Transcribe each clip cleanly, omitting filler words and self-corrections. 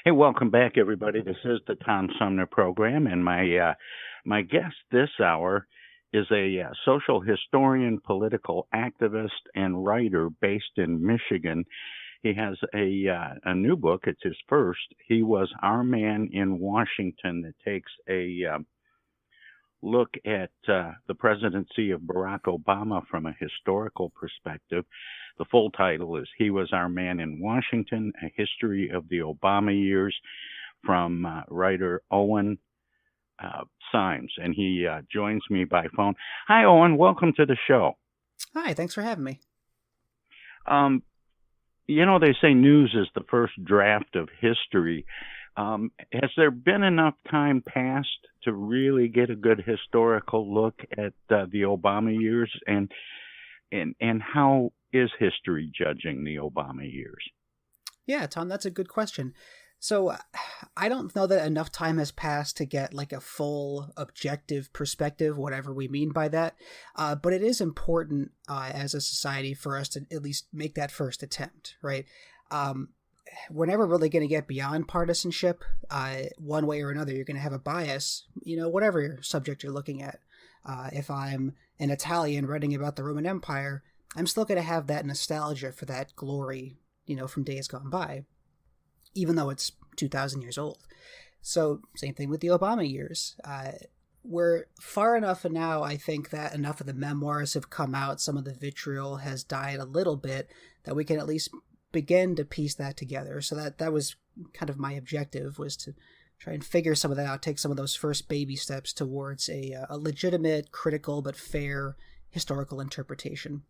Hey, welcome back, everybody. This is the Tom Sumner program, and my guest this hour is a social historian, political activist, and writer based in Michigan. He has a new book. It's his first. He was our man in Washington that takes a look at the presidency of Barack Obama from a historical perspective. The full title is He Was Our Man in Washington, A History of the Obama Years from writer Owen Symes. And he joins me by phone. Hi, Owen. Welcome to the show. Hi, thanks for having me. Um, they say news is the first draft of history. Has there been enough time passed to really get a good historical look at the Obama years, and how is history judging the Obama years? Yeah, Tom, that's a good question. So, I don't know that enough time has passed to get like a full objective perspective, whatever we mean by that. But it is important as a society for us to at least make that first attempt, right? Um, we're never really going to get beyond partisanship. One way or another, you're going to have a bias, whatever subject you're looking at. If I'm an Italian writing about the Roman Empire, I'm still going to have that nostalgia for that glory, from days gone by, even though it's 2,000 years old. So, same thing with the Obama years. We're far enough now, I think, that enough of the memoirs have come out, some of the vitriol has died a little bit, that we can at least begin to piece that together. So that was kind of my objective, was to try and figure some of that out, take some of those first baby steps towards a legitimate, critical, but fair historical interpretation.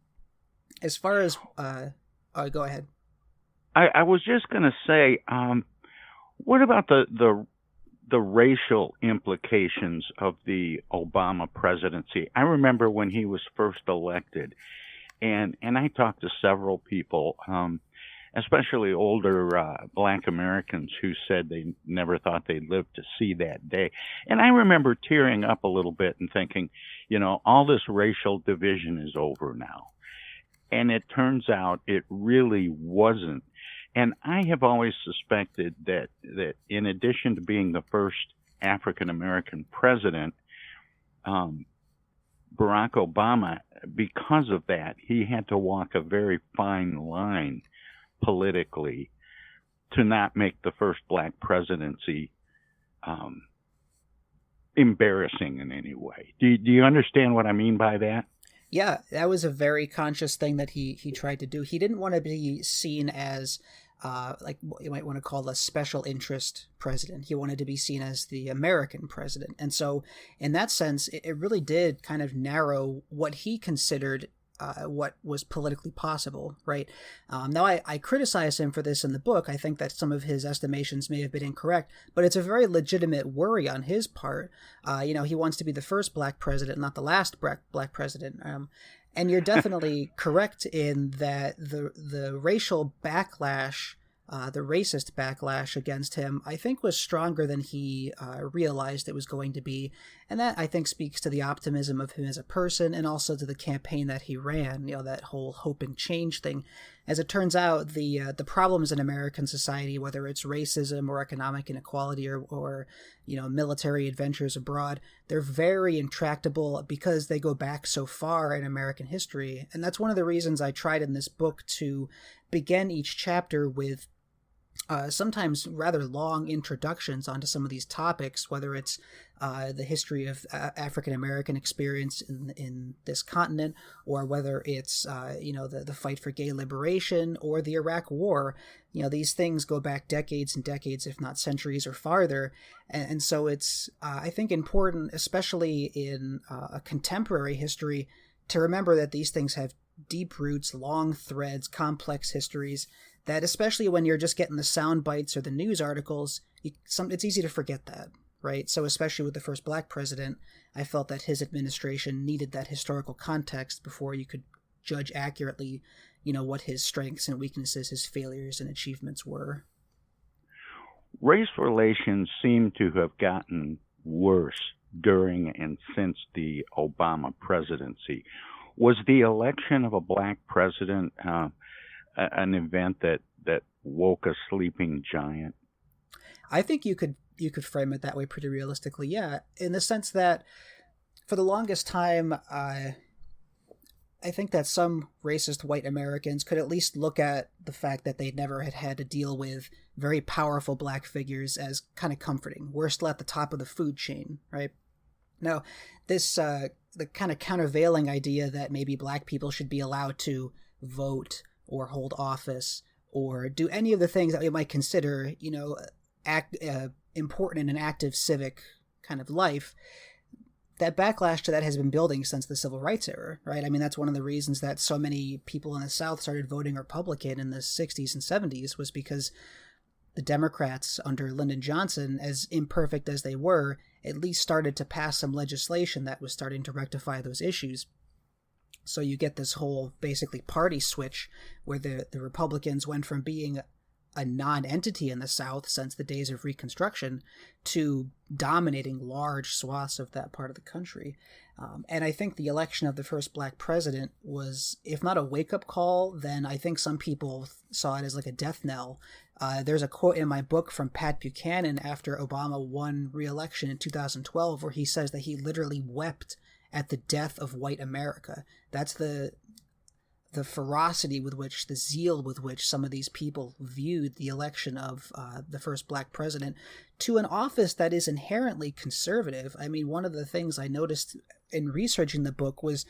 As far as, go ahead. I was just going to say, what about the racial implications of the Obama presidency? I remember when he was first elected, and I talked to several people, especially older Black Americans, who said they never thought they'd live to see that day. And I remember tearing up a little bit and thinking, all this racial division is over now. And it turns out it really wasn't. And I have always suspected that in addition to being the first African American president, um, Barack Obama, because of that, he had to walk a very fine line politically to not make the first black presidency um, embarrassing in any way. Do you understand what I mean by that? Yeah, that was a very conscious thing that he tried to do. He didn't want to be seen as like what you might want to call a special interest president. He wanted to be seen as the American president. And so in that sense, it really did kind of narrow what he considered what was politically possible, right? Now, I criticize him for this in the book. I think that some of his estimations may have been incorrect, but it's a very legitimate worry on his part. He wants to be the first black president, not the last black president. And you're definitely correct in that the racial backlash, the racist backlash against him, I think was stronger than he realized it was going to be. And that, I think, speaks to the optimism of him as a person and also to the campaign that he ran, that whole hope and change thing. As it turns out, the problems in American society, whether it's racism or economic inequality or military adventures abroad, they're very intractable because they go back so far in American history. And that's one of the reasons I tried in this book to begin each chapter with sometimes rather long introductions onto some of these topics, whether it's the history of African American experience in this continent, or whether it's the fight for gay liberation or the Iraq War. These things go back decades and decades, if not centuries or farther, and so it's I think important, especially in a contemporary history, to remember that these things have deep roots, long threads, complex histories, that especially when you're just getting the sound bites or the news articles, it's easy to forget that, right? So especially with the first black president, I felt that his administration needed that historical context before you could judge accurately, what his strengths and weaknesses, his failures and achievements were. Race relations seem to have gotten worse during and since the Obama presidency. Was the election of a black president an event that woke a sleeping giant? I think you could frame it that way pretty realistically, yeah, in the sense that for the longest time, I think that some racist white Americans could at least look at the fact that they never had to deal with very powerful black figures as kind of comforting. We're still at the top of the food chain, right? Now, this the kind of countervailing idea that maybe black people should be allowed to vote or hold office or do any of the things that we might consider, important in an active civic kind of life. That backlash to that has been building since the Civil Rights era, right? I mean, that's one of the reasons that so many people in the South started voting Republican in the 60s and 70s was because the Democrats under Lyndon Johnson, as imperfect as they were, at least started to pass some legislation that was starting to rectify those issues. So you get this whole basically party switch where the Republicans went from being a non-entity in the South since the days of Reconstruction to dominating large swaths of that part of the country. And I think the election of the first black president was, if not a wake-up call, then I think some people saw it as like a death knell. There's a quote in my book from Pat Buchanan after Obama won re-election in 2012 where he says that he literally wept at the death of white America. That's the ferocity with which, the zeal with which some of these people viewed the election of the first black president to an office that is inherently conservative. I mean, one of the things I noticed in researching the book was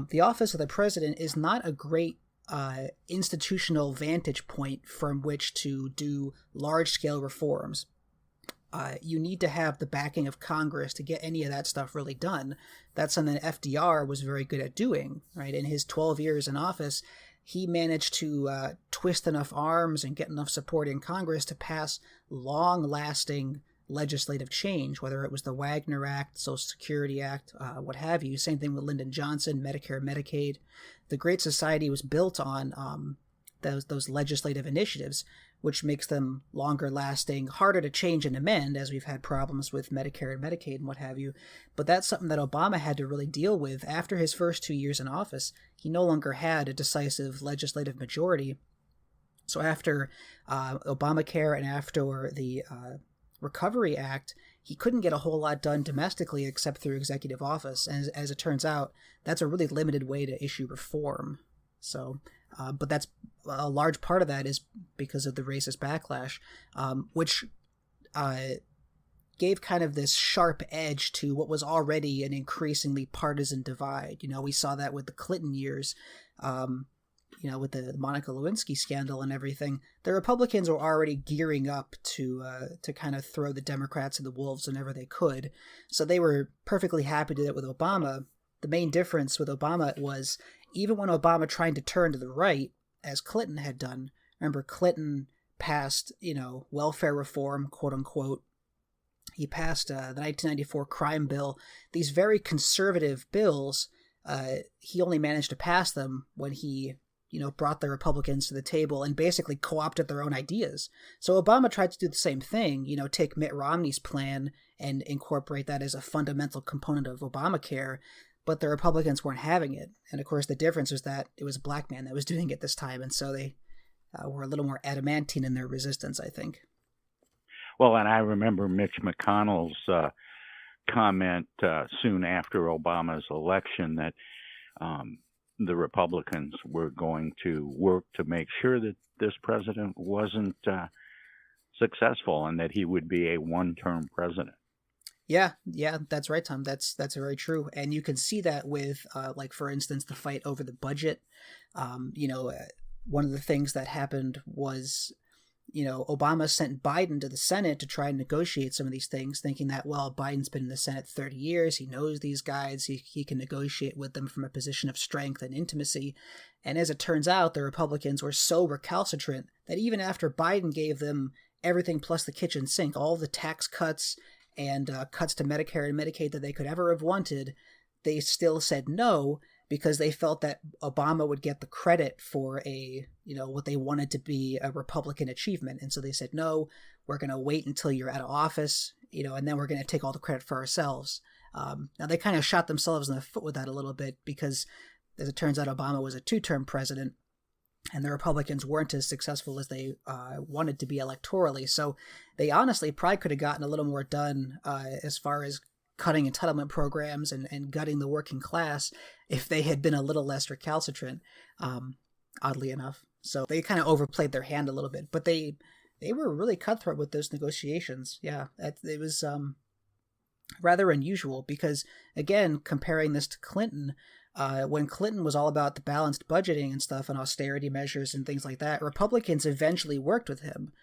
the office of the president is not a great institutional vantage point from which to do large-scale reforms. You need to have the backing of Congress to get any of that stuff really done. That's something that FDR was very good at doing, right? In his 12 years in office, he managed to twist enough arms and get enough support in Congress to pass long-lasting legislative change, whether it was the Wagner Act, Social Security Act, what have you. Same thing with Lyndon Johnson, Medicare, Medicaid. The Great Society was built on those legislative initiatives, which makes them longer lasting, harder to change and amend, as we've had problems with Medicare and Medicaid and what have you. But that's something that Obama had to really deal with. After his first 2 years in office, he no longer had a decisive legislative majority. So after Obamacare and after the Recovery Act, he couldn't get a whole lot done domestically except through executive office. And as it turns out, that's a really limited way to issue reform. So, but that's a large part of that is because of the racist backlash, which gave kind of this sharp edge to what was already an increasingly partisan divide. We saw that with the Clinton years, with the Monica Lewinsky scandal and everything. The Republicans were already gearing up to kind of throw the Democrats and the wolves whenever they could. So they were perfectly happy to do it with Obama. The main difference with Obama was even when Obama tried to turn to the right, as Clinton had done, remember Clinton passed, welfare reform, quote unquote. He passed the 1994 crime bill. These very conservative bills, he only managed to pass them when he, brought the Republicans to the table and basically co-opted their own ideas. So Obama tried to do the same thing, take Mitt Romney's plan and incorporate that as a fundamental component of Obamacare. But the Republicans weren't having it. And of course, the difference was that it was a black man that was doing it this time. And so they were a little more adamantine in their resistance, I think. Well, and I remember Mitch McConnell's comment soon after Obama's election that the Republicans were going to work to make sure that this president wasn't successful and that he would be a one-term president. Yeah, that's right, Tom. That's very true. And you can see that with, for instance, the fight over the budget. One of the things that happened was, Obama sent Biden to the Senate to try and negotiate some of these things, thinking that, well, Biden's been in the Senate 30 years. He knows these guys. He can negotiate with them from a position of strength and intimacy. And as it turns out, the Republicans were so recalcitrant that even after Biden gave them everything plus the kitchen sink, all the tax cuts and cuts to Medicare and Medicaid that they could ever have wanted, they still said no because they felt that Obama would get the credit for what they wanted to be a Republican achievement. And so they said, no, we're going to wait until you're out of office, and then we're going to take all the credit for ourselves. Now they kind of shot themselves in the foot with that a little bit because, as it turns out, Obama was a two-term president. and the Republicans weren't as successful as they wanted to be electorally. So they honestly probably could have gotten a little more done as far as cutting entitlement programs and gutting the working class if they had been a little less recalcitrant, oddly enough. So they kind of overplayed their hand a little bit, but they were really cutthroat with those negotiations. Yeah, it was rather unusual because, again, comparing this to Clinton, when Clinton was all about the balanced budgeting and stuff and austerity measures and things like that, Republicans eventually worked with him.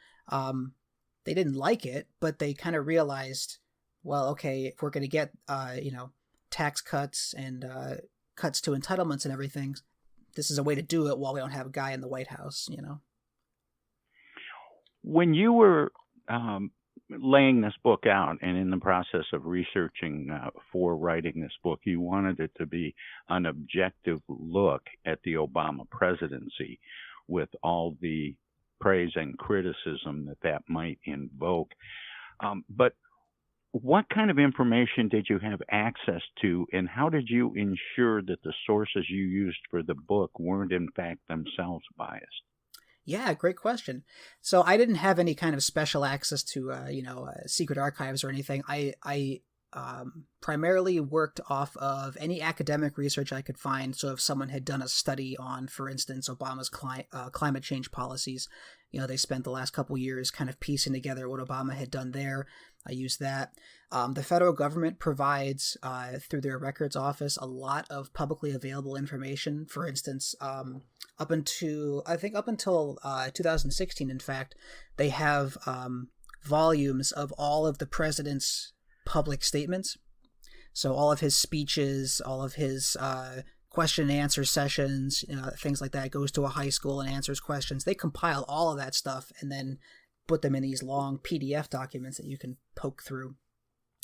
They didn't like it, but they kind of realized, well, okay, if we're going to get, tax cuts and cuts to entitlements and everything, this is a way to do it while we don't have a guy in the White House, When you were laying this book out and in the process of researching for writing this book, you wanted it to be an objective look at the Obama presidency with all the praise and criticism that might invoke. But what kind of information did you have access to, and how did you ensure that the sources you used for the book weren't in fact themselves biased? Yeah, great question. So I didn't have any kind of special access to, secret archives or anything. I primarily worked off of any academic research I could find. So if someone had done a study on, for instance, Obama's climate change policies, they spent the last couple years kind of piecing together what Obama had done there. I used that. The federal government provides, through their records office, a lot of publicly available information. For instance, up until 2016, in fact, they have volumes of all of the president's public statements. So all of his speeches, all of his question and answer sessions, things like that, goes to a high school and answers questions. They compile all of that stuff and then put them in these long PDF documents that you can poke through.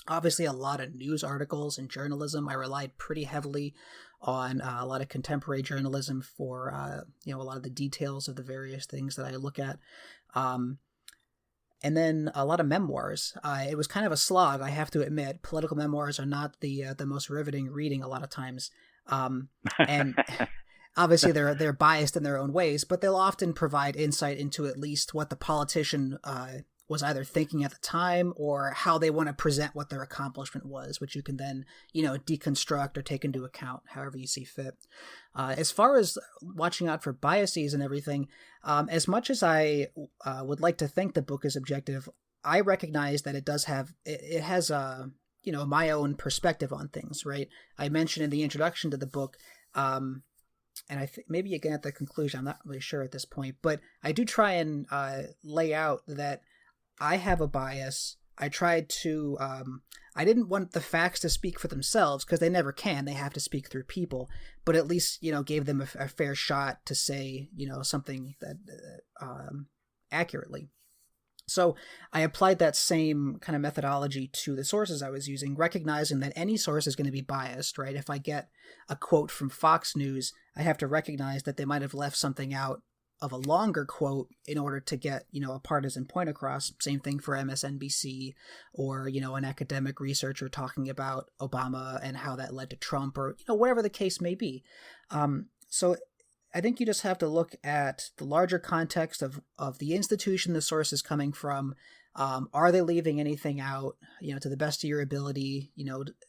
Obviously, a lot of news articles and journalism. I relied pretty heavily on a lot of contemporary journalism for, a lot of the details of the various things that I look at. And then a lot of memoirs. It was kind of a slog, I have to admit. Political memoirs are not the most riveting reading a lot of times. And obviously they're biased in their own ways, but they'll often provide insight into at least what the politician was either thinking at the time or how they want to present what their accomplishment was, which you can then, deconstruct or take into account however you see fit. As far as watching out for biases and everything, as much as I would like to think the book is objective, I recognize that it has my own perspective on things, right? I mentioned in the introduction to the book, and I think maybe again at the conclusion, I'm not really sure at this point, but I do try and lay out that I have a bias. I tried to, I didn't want the facts to speak for themselves because they never can. They have to speak through people, but at least, gave them a fair shot to say, something that accurately. So I applied that same kind of methodology to the sources I was using, recognizing that any source is going to be biased, right? If I get a quote from Fox News, I have to recognize that they might have left something out of a longer quote in order to get, a partisan point across. Same thing for MSNBC or, an academic researcher talking about Obama and how that led to Trump or, whatever the case may be. So I think you just have to look at the larger context of the institution the source is coming from. Are they leaving anything out, to the best of your ability?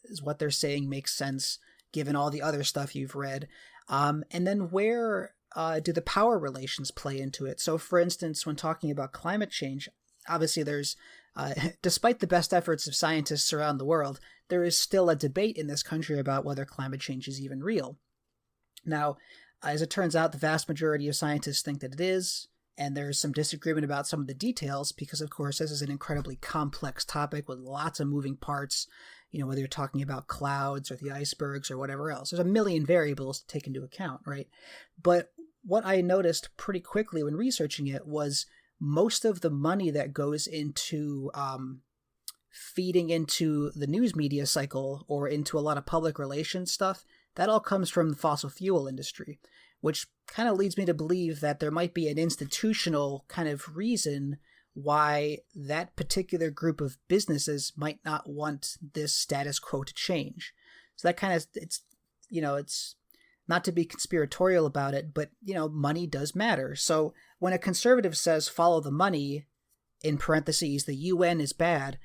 Is what they're saying makes sense given all the other stuff you've read? And then where do the power relations play into it? So, for instance, when talking about climate change, obviously there's, despite the best efforts of scientists around the world, there is still a debate in this country about whether climate change is even real. Now, as it turns out, the vast majority of scientists think that it is, and there's some disagreement about some of the details because, of course, this is an incredibly complex topic with lots of moving parts, whether you're talking about clouds or the icebergs or whatever else. There's a million variables to take into account, right? But what I noticed pretty quickly when researching it was most of the money that goes into feeding into the news media cycle or into a lot of public relations stuff, that all comes from the fossil fuel industry, which kind of leads me to believe that there might be an institutional kind of reason why that particular group of businesses might not want this status quo to change. So that kind of, it's not to be conspiratorial about it, but, money does matter. So when a conservative says follow the money, in parentheses, the UN is bad,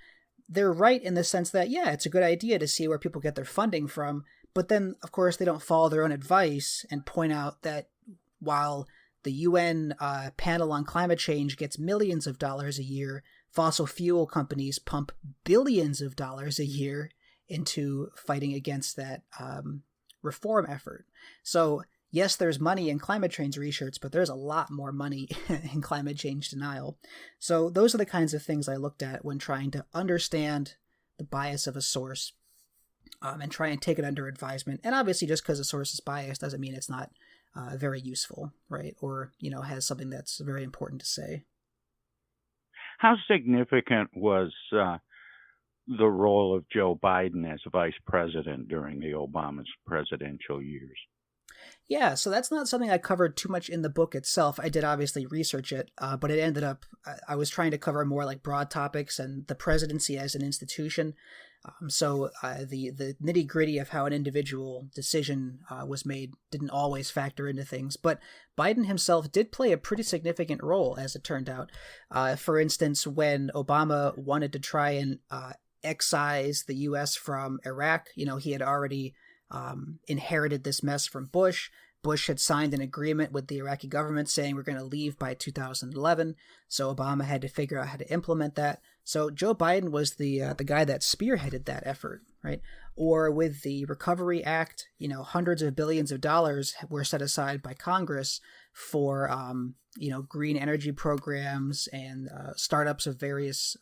they're right in the sense that, yeah, it's a good idea to see where people get their funding from. But then, of course, they don't follow their own advice and point out that while the UN panel on climate change gets millions of dollars a year, fossil fuel companies pump billions of dollars a year into fighting against that reform effort. So yes, there's money in climate change research, but there's a lot more money in climate change denial. So those are the kinds of things I looked at when trying to understand the bias of a source and try and take it under advisement. And obviously, just because a source is biased doesn't mean it's not very useful, right? Or, has something that's very important to say. How significant was the role of Joe Biden as vice president during the Obama's presidential years? Yeah, so that's not something I covered too much in the book itself. I did obviously research it, but it ended up, I was trying to cover more like broad topics and the presidency as an institution. So the nitty gritty of how an individual decision was made didn't always factor into things. But Biden himself did play a pretty significant role, as it turned out. For instance, when Obama wanted to try and excise the U.S. from Iraq, he had already inherited this mess from Bush. Bush had signed an agreement with the Iraqi government saying we're going to leave by 2011. So Obama had to figure out how to implement that. So Joe Biden was the guy that spearheaded that effort, right? Or with the Recovery Act, hundreds of billions of dollars were set aside by Congress for, green energy programs and startups of various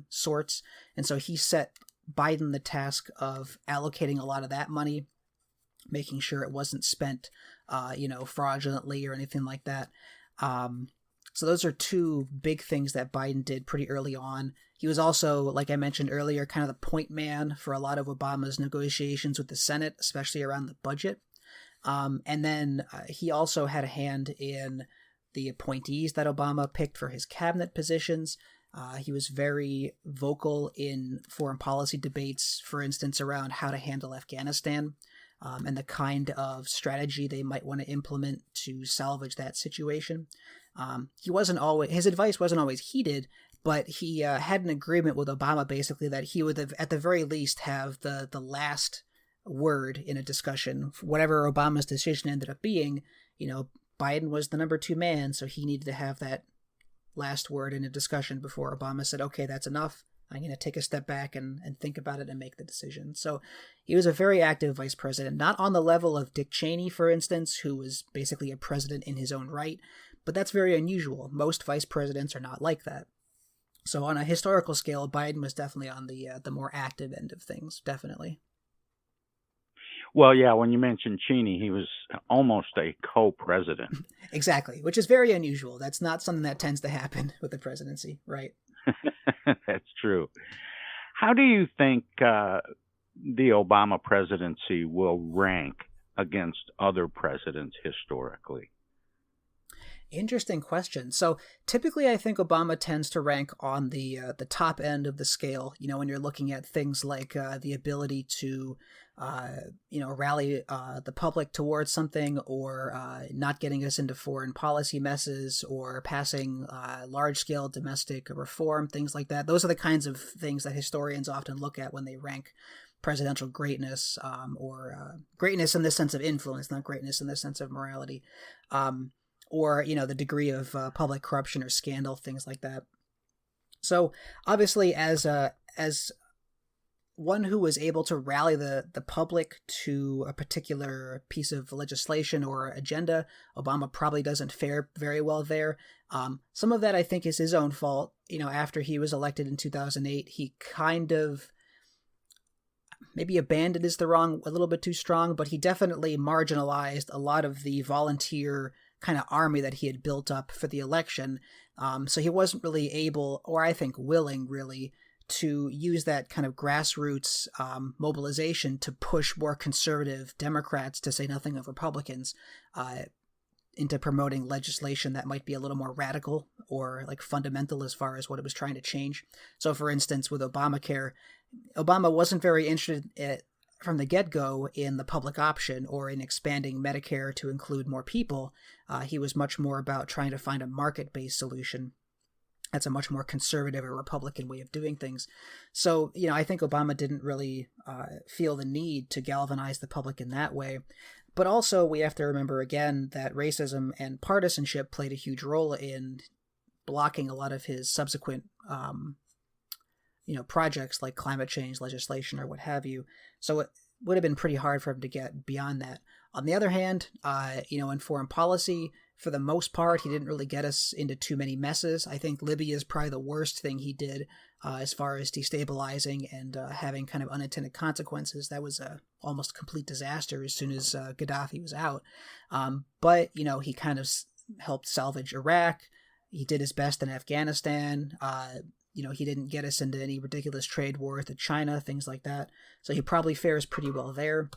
sorts. And so he set Biden the task of allocating a lot of that money, making sure it wasn't spent, fraudulently or anything like that. So those are two big things that Biden did pretty early on. He was also, like I mentioned earlier, kind of the point man for a lot of Obama's negotiations with the Senate, especially around the budget. And then he also had a hand in the appointees that Obama picked for his cabinet positions. He was very vocal in foreign policy debates, for instance, around how to handle Afghanistan and the kind of strategy they might want to implement to salvage that situation. His advice wasn't always heeded, but he had an agreement with Obama basically that he would, at the very least, have the last word in a discussion. Whatever Obama's decision ended up being, Biden was the number two man, so he needed to have that last word in a discussion before Obama said, okay, that's enough. I'm going to take a step back and think about it and make the decision. So he was a very active vice president, not on the level of Dick Cheney, for instance, who was basically a president in his own right, but that's very unusual. Most vice presidents are not like that. So on a historical scale, Biden was definitely on the more active end of things, definitely. Well, yeah, when you mentioned Cheney, he was almost a co-president. Exactly, which is very unusual. That's not something that tends to happen with the presidency, right? That's true. How do you think the Obama presidency will rank against other presidents historically? Interesting question. So typically, I think Obama tends to rank on the top end of the scale. When you're looking at things like the ability to, rally the public towards something, or not getting us into foreign policy messes, or passing large-scale domestic reform, things like that. Those are the kinds of things that historians often look at when they rank presidential greatness, or greatness in the sense of influence, not greatness in the sense of morality. Or, the degree of public corruption or scandal, things like that. So obviously, as one who was able to rally the public to a particular piece of legislation or agenda, Obama probably doesn't fare very well there. Some of that, I think, is his own fault. After he was elected in 2008, he kind of, maybe abandoned is a little bit too strong, but he definitely marginalized a lot of the volunteer kind of army that he had built up for the election. So he wasn't really able, or I think willing really, to use that kind of grassroots mobilization to push more conservative Democrats, to say nothing of Republicans, into promoting legislation that might be a little more radical or like fundamental as far as what it was trying to change. So for instance, with Obamacare, Obama wasn't very interested from the get-go in the public option or in expanding Medicare to include more people. He was much more about trying to find a market-based solution. That's a much more conservative or Republican way of doing things. So, I think Obama didn't really feel the need to galvanize the public in that way. But also, we have to remember again that racism and partisanship played a huge role in blocking a lot of his subsequent projects like climate change legislation or what have you. So it would have been pretty hard for him to get beyond that. On the other hand, in foreign policy, for the most part, he didn't really get us into too many messes. I think Libya is probably the worst thing he did as far as destabilizing and having kind of unintended consequences. That was a almost complete disaster as soon as Gaddafi was out. But he kind of helped salvage Iraq. He did his best in Afghanistan. He didn't get us into any ridiculous trade war with China, things like that. So he probably fares pretty well there.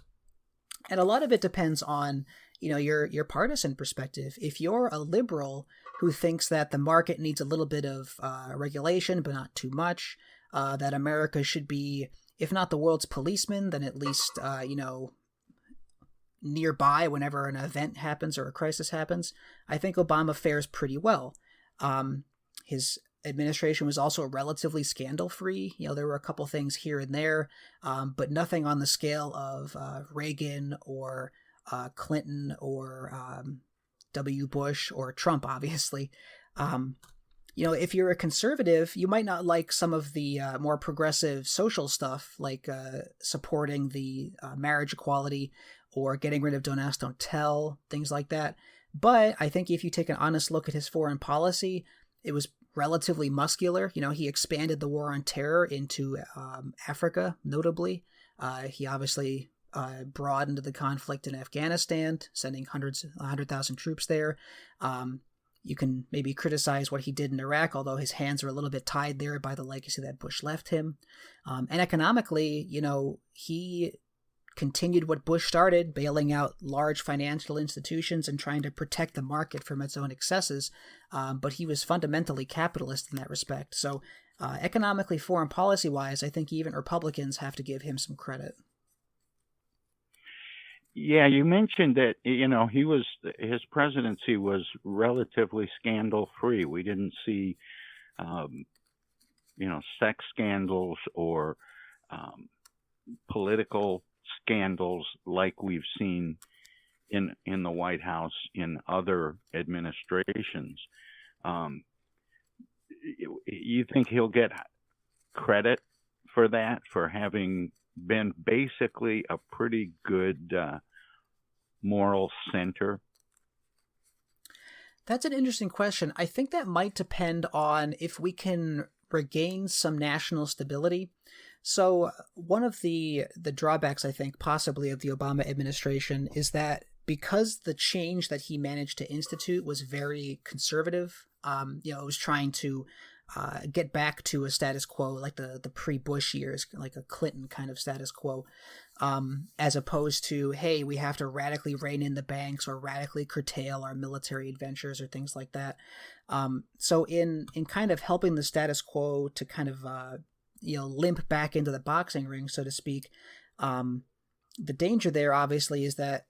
And a lot of it depends on, your partisan perspective. If you're a liberal who thinks that the market needs a little bit of regulation, but not too much, that America should be, if not the world's policeman, then at least, nearby whenever an event happens or a crisis happens, I think Obama fares pretty well. His administration was also relatively scandal-free. There were a couple things here and there, but nothing on the scale of Reagan or Clinton or W. Bush or Trump, obviously. If you're a conservative, you might not like some of the more progressive social stuff, like supporting the marriage equality or getting rid of Don't Ask, Don't Tell, things like that. But I think if you take an honest look at his foreign policy, it was relatively muscular. He expanded the war on terror into Africa, notably. He obviously broadened the conflict in Afghanistan, sending 100,000 troops there. You can maybe criticize what he did in Iraq, although his hands are a little bit tied there by the legacy that Bush left him. And economically, he continued what Bush started, bailing out large financial institutions and trying to protect the market from its own excesses. But he was fundamentally capitalist in that respect. So economically, foreign policy-wise, I think even Republicans have to give him some credit. Yeah, you mentioned that, his presidency was relatively scandal-free. We didn't see, sex scandals or political scandals like we've seen in the White House in other administrations. You think he'll get credit for that, for having been basically a pretty good moral center? That's an interesting question. I think that might depend on if we can regain some national stability. So one of the drawbacks, I think, possibly of the Obama administration is that because the change that he managed to institute was very conservative, it was trying to get back to a status quo like the pre-Bush years, like a Clinton kind of status quo, as opposed to, hey, we have to radically rein in the banks or radically curtail our military adventures or things like that. So in kind of helping the status quo to kind of limp back into the boxing ring, so to speak, the danger there obviously is that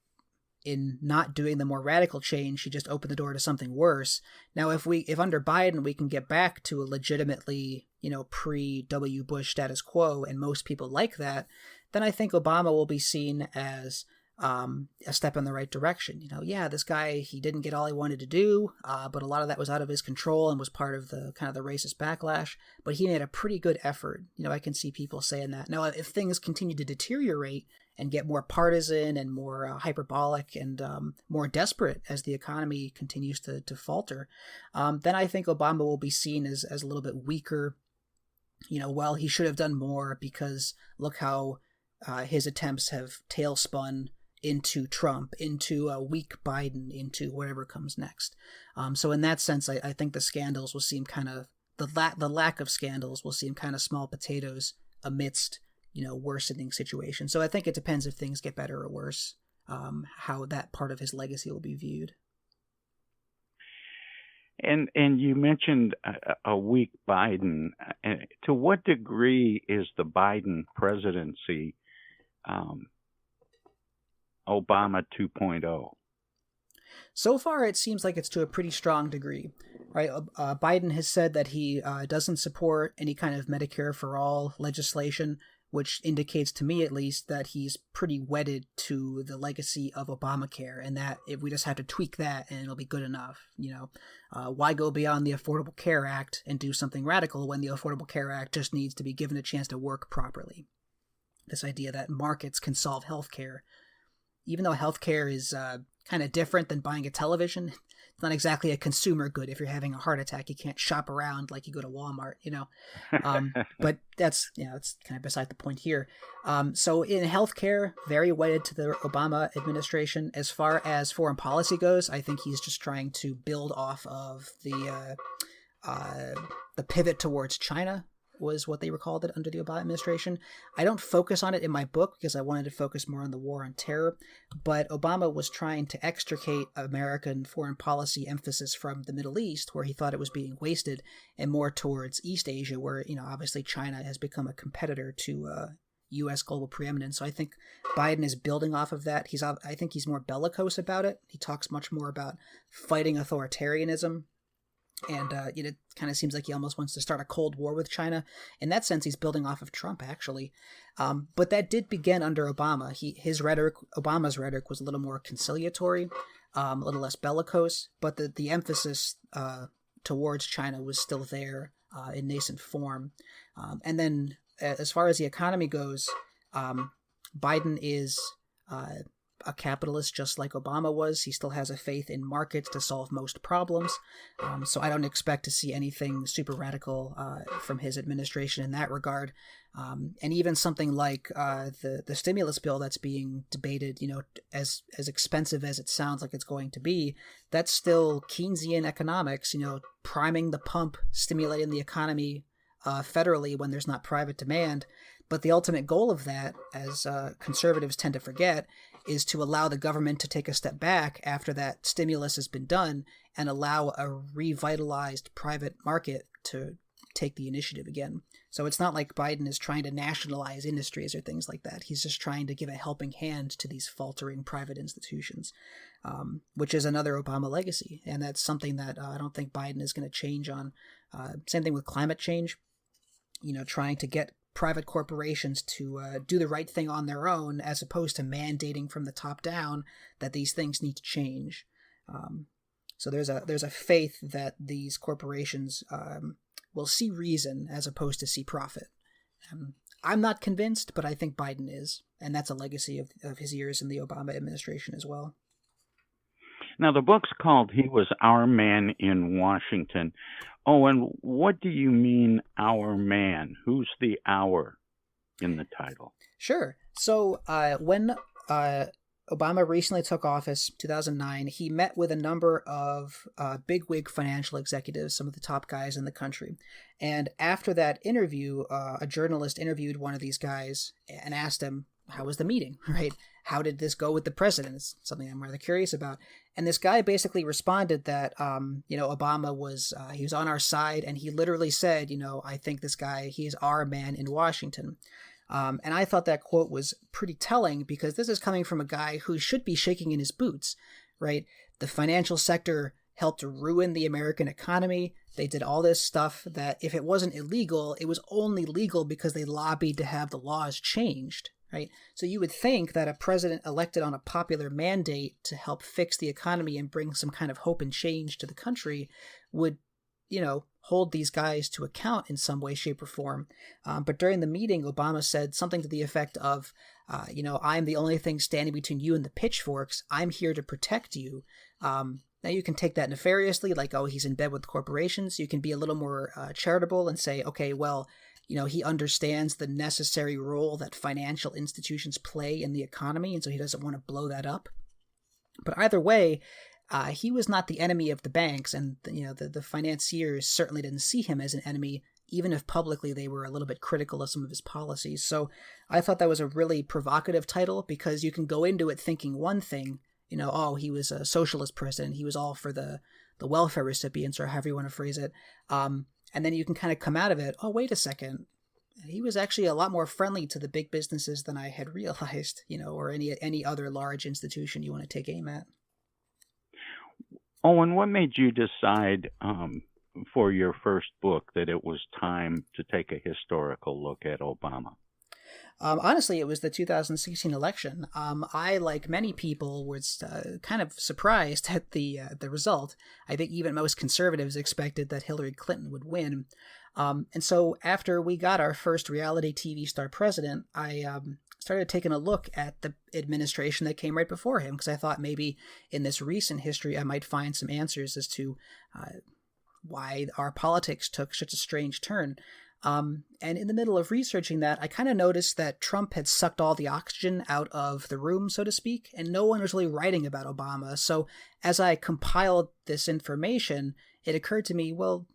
in not doing the more radical change, she just opened the door to something worse. Now, if under Biden we can get back to a legitimately, pre-W. Bush status quo, and most people like that, then I think Obama will be seen as a step in the right direction. This guy, he didn't get all he wanted to do, but a lot of that was out of his control and was part of the kind of the racist backlash, but he made a pretty good effort. I can see people saying that. Now, if things continue to deteriorate and get more partisan and more hyperbolic and more desperate as the economy continues to falter, then I think Obama will be seen as a little bit weaker. Well, he should have done more because look how his attempts have tailspun into Trump, into a weak Biden, into whatever comes next. So in that sense, I think the scandals will seem kind of, the lack of scandals will seem kind of small potatoes amidst, worsening situation. So I think it depends if things get better or worse, how that part of his legacy will be viewed. And you mentioned a weak Biden. To what degree is the Biden presidency um, Obama 2.0? So far, it seems like it's to a pretty strong degree, right? Biden has said that he doesn't support any kind of Medicare for all legislation, which indicates to me, at least, that he's pretty wedded to the legacy of Obamacare, and that if we just have to tweak that and it'll be good enough. Why go beyond the Affordable Care Act and do something radical when the Affordable Care Act just needs to be given a chance to work properly? This idea that markets can solve healthcare, even though healthcare is kind of different than buying a television. It's not exactly a consumer good. If you're having a heart attack, you can't shop around like you go to Walmart, But that's it's kind of beside the point here. So in healthcare, very wedded to the Obama administration. As far as foreign policy goes, I think he's just trying to build off of the pivot towards China, was what they called it under the Obama administration. I don't focus on it in my book because I wanted to focus more on the war on terror, but Obama was trying to extricate American foreign policy emphasis from the Middle East, where he thought it was being wasted, and more towards East Asia, where, obviously China has become a competitor to U.S. global preeminence. So I think Biden is building off of that. I think he's more bellicose about it. He talks much more about fighting authoritarianism. And it kind of seems like he almost wants to start a Cold War with China. In that sense, he's building off of Trump, actually. But that did begin under Obama. Obama's rhetoric was a little more conciliatory, a little less bellicose, but the emphasis towards China was still there in nascent form. And then as far as the economy goes, Biden is a capitalist just like Obama was. He still has a faith in markets to solve most problems. So I don't expect to see anything super radical from his administration in that regard. And even something like the stimulus bill that's being debated, as expensive as it sounds like it's going to be, that's still Keynesian economics, priming the pump, stimulating the economy federally when there's not private demand. But the ultimate goal of that, as conservatives tend to forget, is to allow the government to take a step back after that stimulus has been done and allow a revitalized private market to take the initiative again. So it's not like Biden is trying to nationalize industries or things like that. He's just trying to give a helping hand to these faltering private institutions, which is another Obama legacy. And that's something that I don't think Biden is going to change on. Same thing with climate change, trying to get private corporations to do the right thing on their own, as opposed to mandating from the top down that these things need to change. So there's a faith that these corporations will see reason as opposed to see profit. I'm not convinced, but I think Biden is, and that's a legacy of his years in the Obama administration as well. Now, the book's called He Was Our Man in Washington. Oh, and what do you mean, our man? Who's the our in the title? Sure. So when Obama recently took office, 2009, he met with a number of bigwig financial executives, some of the top guys in the country. And after that interview, a journalist interviewed one of these guys and asked him, how was the meeting, right? How did this go with the president? It's something I'm rather curious about. And this guy basically responded that, Obama was, he was on our side, and he literally said, I think this guy, he is our man in Washington. And I thought that quote was pretty telling, because this is coming from a guy who should be shaking in his boots, right? The financial sector helped ruin the American economy. They did all this stuff that if it wasn't illegal, it was only legal because they lobbied to have the laws changed. Right. So you would think that a president elected on a popular mandate to help fix the economy and bring some kind of hope and change to the country would, hold these guys to account in some way, shape, or form. But during the meeting, Obama said something to the effect of, I'm the only thing standing between you and the pitchforks. I'm here to protect you. Now you can take that nefariously, like, oh, he's in bed with corporations. You can be a little more charitable and say, okay, well, he understands the necessary role that financial institutions play in the economy, and so he doesn't want to blow that up. But either way, he was not the enemy of the banks, and the financiers certainly didn't see him as an enemy, even if publicly they were a little bit critical of some of his policies. So I thought that was a really provocative title, because you can go into it thinking one thing, he was a socialist president, he was all for the welfare recipients, or however you want to phrase it. And then you can kind of come out of it, oh, wait a second, he was actually a lot more friendly to the big businesses than I had realized, or any other large institution you want to take aim at. Owen, what made you decide for your first book that it was time to take a historical look at Obama? Honestly, it was the 2016 election. I, like many people, was kind of surprised at the result. I think even most conservatives expected that Hillary Clinton would win. And so after we got our first reality TV star president, I started taking a look at the administration that came right before him, because I thought maybe in this recent history I might find some answers as to why our politics took such a strange turn. And in the middle of researching that, I kind of noticed that Trump had sucked all the oxygen out of the room, so to speak, and no one was really writing about Obama. So as I compiled this information, it occurred to me, well,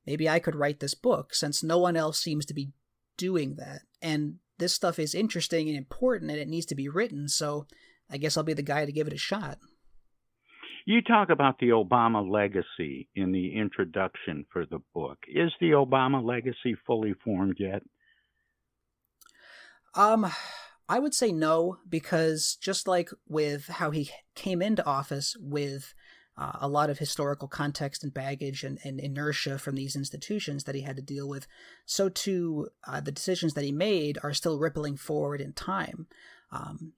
maybe I could write this book, since no one else seems to be doing that. And this stuff is interesting and important, and it needs to be written, so I guess I'll be the guy to give it a shot. You talk about the Obama legacy in the introduction for the book. Is the Obama legacy fully formed yet? I would say no, because just like with how he came into office with a lot of historical context and baggage and inertia from these institutions that he had to deal with, so too the decisions that he made are still rippling forward in time.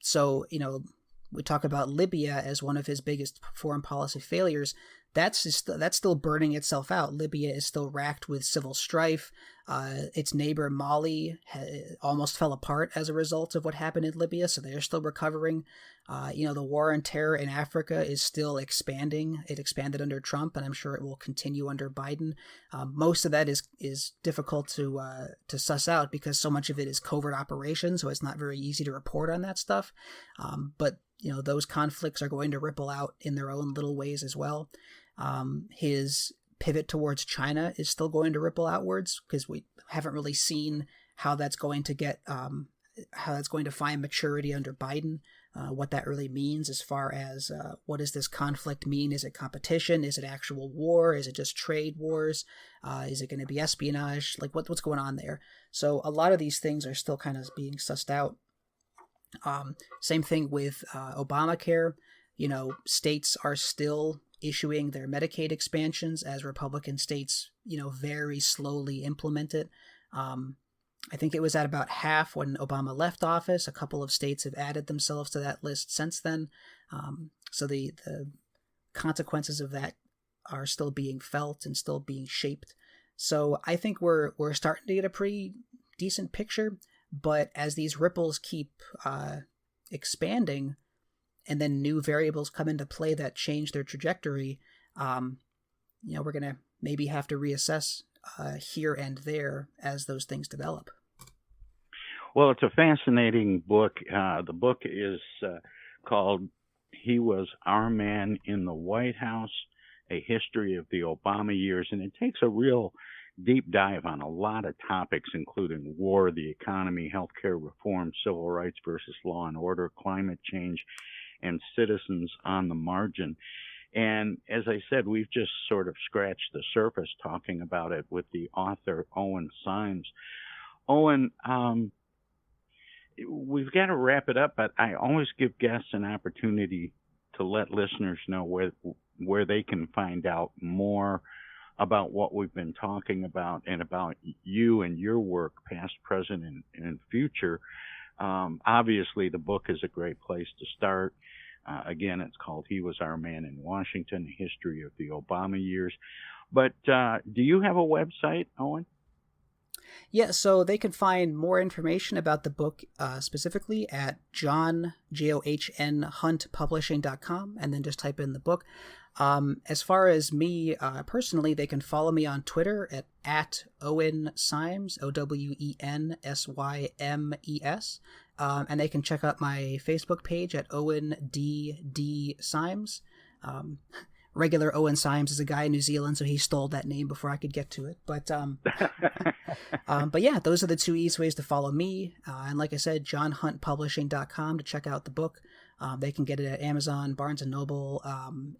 So we talk about Libya as one of his biggest foreign policy failures. That's still burning itself out. Libya is still racked with civil strife. Its neighbor Mali almost fell apart as a result of what happened in Libya, so they're still recovering. The war on terror in Africa is still expanding. It expanded under Trump, and I'm sure it will continue under Biden. Most of that is difficult to suss out, because so much of it is covert operations, so it's not very easy to report on that stuff. But those conflicts are going to ripple out in their own little ways as well. His pivot towards China is still going to ripple outwards, because we haven't really seen how that's going to find maturity under Biden. What that really means as far as what does this conflict mean? Is it competition? Is it actual war? Is it just trade wars? Is it going to be espionage? Like what's going on there? So a lot of these things are still kind of being sussed out. Same thing with Obamacare. States are still issuing their Medicaid expansions as Republican states, very slowly implement it. I think it was at about half when Obama left office. A couple of states have added themselves to that list since then. So the consequences of that are still being felt and still being shaped. So I think we're starting to get a pretty decent picture. But as these ripples keep expanding, and then new variables come into play that change their trajectory, we're going to maybe have to reassess here and there as those things develop. Well, it's a fascinating book. The book is called He Was Our Man in the White House, A History of the Obama Years, and it takes a real deep dive on a lot of topics, including war, the economy, healthcare reform, civil rights versus law and order, climate change, and citizens on the margin. And as I said, we've just sort of scratched the surface talking about it with the author, Owen Symes. Owen, we've got to wrap it up, but I always give guests an opportunity to let listeners know where they can find out more about what we've been talking about and about you and your work, past, present, and future. Obviously, the book is a great place to start. Again, it's called He Was Our Man in Washington, A History of the Obama Years. But do you have a website, Owen? Yeah, so they can find more information about the book specifically at johnhuntpublishing.com, and then just type in the book. As far as me personally, they can follow me on Twitter at Owen Symes, OwenSymes. And they can check out my Facebook page at Owen D. Symes. Regular Owen Symes is a guy in New Zealand, so he stole that name before I could get to it. But yeah, those are the two easiest ways to follow me. And like I said, johnhuntpublishing.com to check out the book. They can get it at Amazon, Barnes & Noble,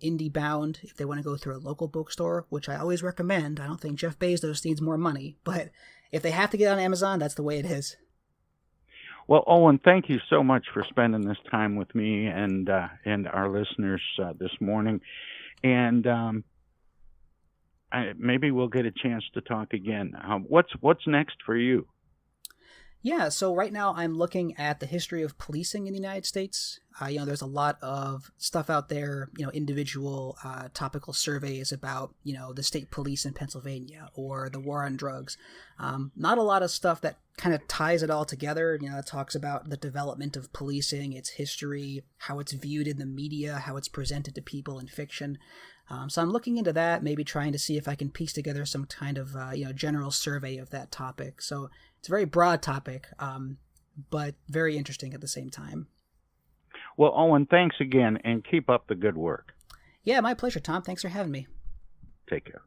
IndieBound if they want to go through a local bookstore, which I always recommend. I don't think Jeff Bezos needs more money, but if they have to get on Amazon, that's the way it is. Well, Owen, thank you so much for spending this time with me and our listeners this morning. And maybe we'll get a chance to talk again. What's next for you? Yeah, so right now I'm looking at the history of policing in the United States. There's a lot of stuff out there, individual topical surveys about, the state police in Pennsylvania or the war on drugs. Not a lot of stuff that kind of ties it all together. It talks about the development of policing, its history, how it's viewed in the media, how it's presented to people in fiction. So I'm looking into that, maybe trying to see if I can piece together some kind of, general survey of that topic. So it's a very broad topic, but very interesting at the same time. Well, Owen, thanks again, and keep up the good work. Yeah, my pleasure, Tom. Thanks for having me. Take care.